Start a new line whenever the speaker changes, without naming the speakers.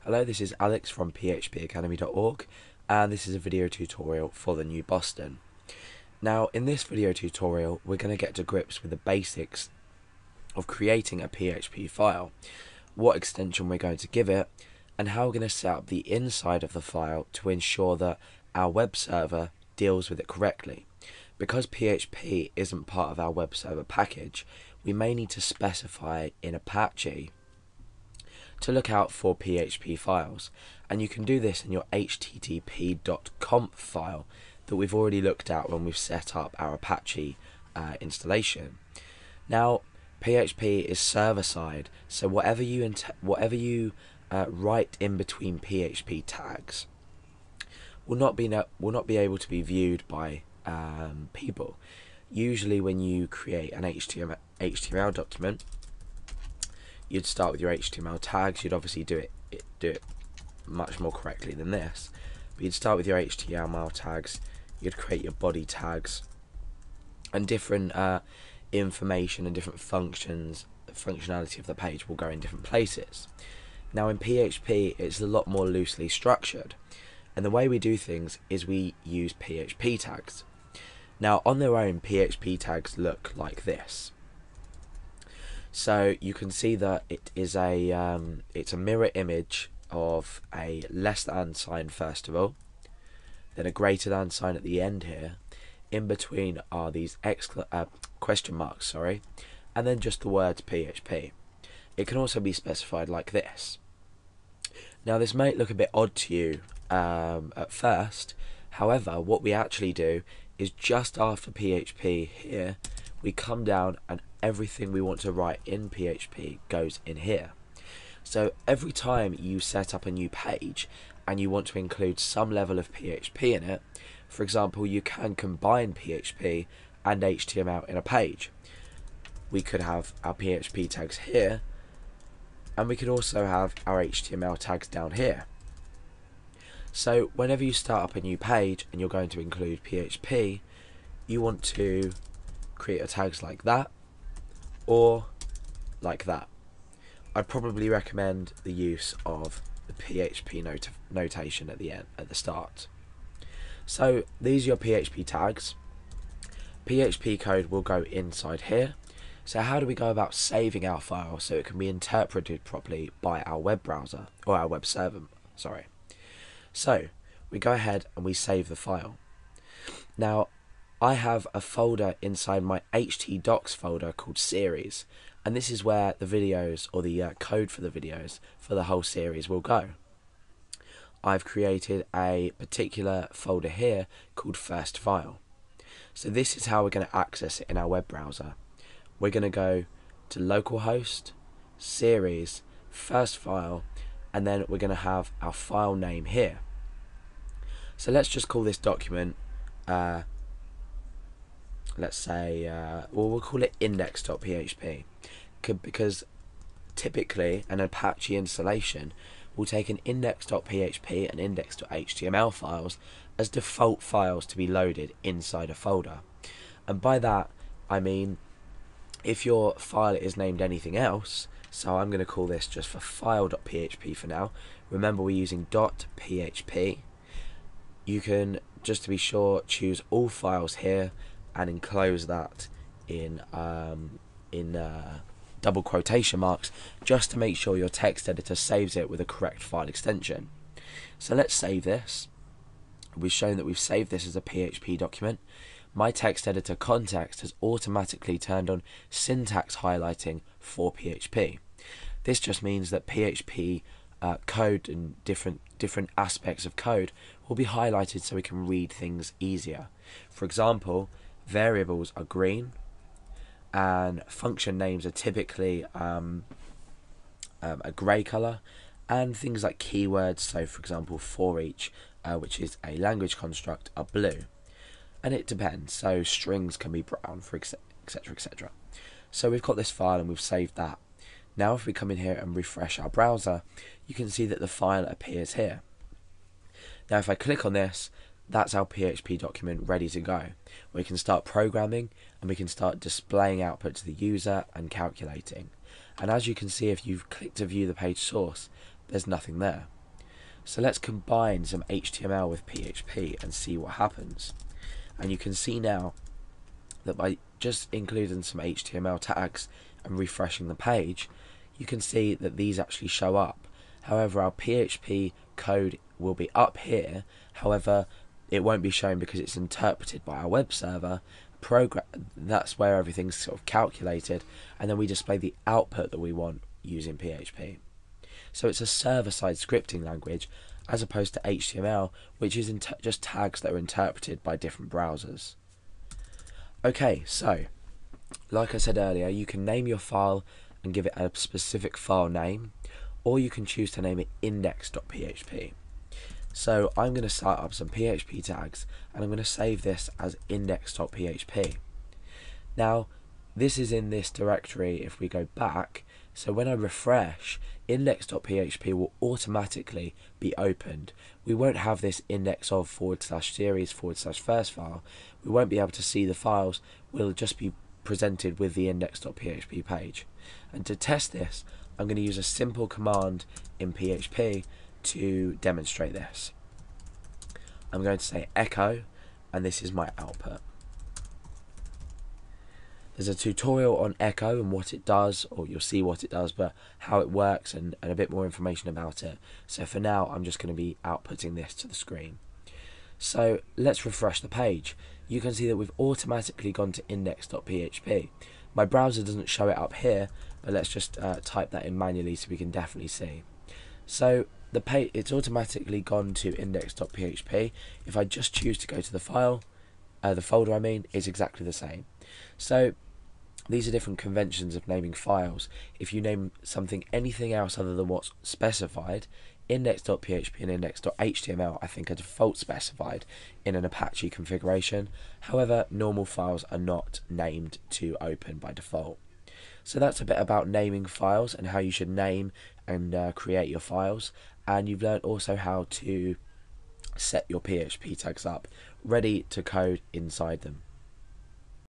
Hello, this is Alex from phpacademy.org, and this is a video tutorial for the new Boston. Now, in this video tutorial, we're going to get to grips with the basics of creating a PHP file, what extension we're going to give it, and how we're going to set up the inside of the file to ensure that our web server deals with it correctly. Because PHP isn't part of our web server package, we may need to specify in Apache to look out for PHP files, and you can do this in your http.conf file that we've already looked at when we've set up our Apache installation. Now, PHP is server-side, so whatever you write in between PHP tags will not be able to be viewed by people. Usually, when you create an HTML document, you'd start with your HTML tags. You'd obviously do it much more correctly than this, but you'd start with your HTML tags. You'd create your body tags, and different information and different functionality of the page will go in different places. Now, in PHP, it's a lot more loosely structured, and the way we do things is we use PHP tags. Now, on their own, PHP tags look like this. So you can see that it is it's a mirror image of a less than sign first of all, then a greater than sign at the end here. In between are these question marks, and then just the words PHP. It can also be specified like this. Now, this might look a bit odd to you at first. However, what we actually do is just after PHP here, we come down and everything we want to write in PHP goes in here. So every time you set up a new page and you want to include some level of PHP in it, for example, you can combine PHP and HTML in a page. We could have our PHP tags here, and we could also have our HTML tags down here. So whenever you start up a new page and you're going to include PHP, you want to create tags like that or like that. I'd probably recommend the use of the PHP notation at the start. So these are your PHP tags. PHP code will go inside here. So how do we go about saving our file so it can be interpreted properly by our web browser, or our web server, So we go ahead and we save the file. Now, I have a folder inside my htdocs folder called series, and this is where the videos, or the code for the videos for the whole series, will go. I've created a particular folder here called first file. So this is how we're going to access it in our web browser. We're going to go to localhost, series, first file, and then we're going to have our file name here. So let's just call this document let's say, we'll call it index.php, because typically an Apache installation will take an index.php and index.html files as default files to be loaded inside a folder. And by that, I mean, if your file is named anything else, so I'm going to call this just for file.php for now. Remember, we're using .php. You can, just to be sure, choose all files here and enclose that in double quotation marks, just to make sure your text editor saves it with a correct file extension. So let's save this. We've shown that we've saved this as a PHP document. My text editor context has automatically turned on syntax highlighting for PHP. This just means that PHP code and different aspects of code will be highlighted so we can read things easier. For example, variables are green, and function names are typically a grey colour, and things like keywords, so for example for each, which is a language construct, are blue. And it depends, so strings can be brown, for etc, etc. So we've got this file and we've saved that. Now if we come in here and refresh our browser, you can see that the file appears here. Now if I click on this, that's our PHP document ready to go. We can start programming and we can start displaying output to the user and calculating. And as you can see, if you've clicked to view the page source, there's nothing there. So let's combine some HTML with PHP and see what happens. And you can see now that by just including some HTML tags and refreshing the page, you can see that these actually show up. However, our PHP code will be up here. However, it won't be shown because it's interpreted by our web server program. That's where everything's sort of calculated, and then we display the output that we want using PHP. So it's a server-side scripting language as opposed to HTML, which is just tags that are interpreted by different browsers. Okay, so like I said earlier, you can name your file and give it a specific file name, or you can choose to name it index.php. So I'm going to start up some PHP tags, and I'm going to save this as index.php. Now, this is in this directory if we go back, so when I refresh, index.php will automatically be opened. We won't have this index of /series/first file. We won't be able to see the files. We'll just be presented with the index.php page. And to test this, I'm going to use a simple command in PHP to demonstrate this. I'm going to say echo, and this is my output. There's a tutorial on echo and what it does, or you'll see what it does, but how it works and a bit more information about it. So for now, I'm just going to be outputting this to the screen. So let's refresh the page. You can see that we've automatically gone to index.php. My browser doesn't show it up here, but let's just type that in manually so we can definitely see. So the page, it's automatically gone to index.php. If I just choose to go to the file, the folder I mean, is exactly the same. So these are different conventions of naming files. If you name something anything else other than what's specified, index.php and index.html I think are default specified in an Apache configuration. However, normal files are not named to open by default. So that's a bit about naming files and how you should name and create your files. And you've learned also how to set your PHP tags up ready to code inside them.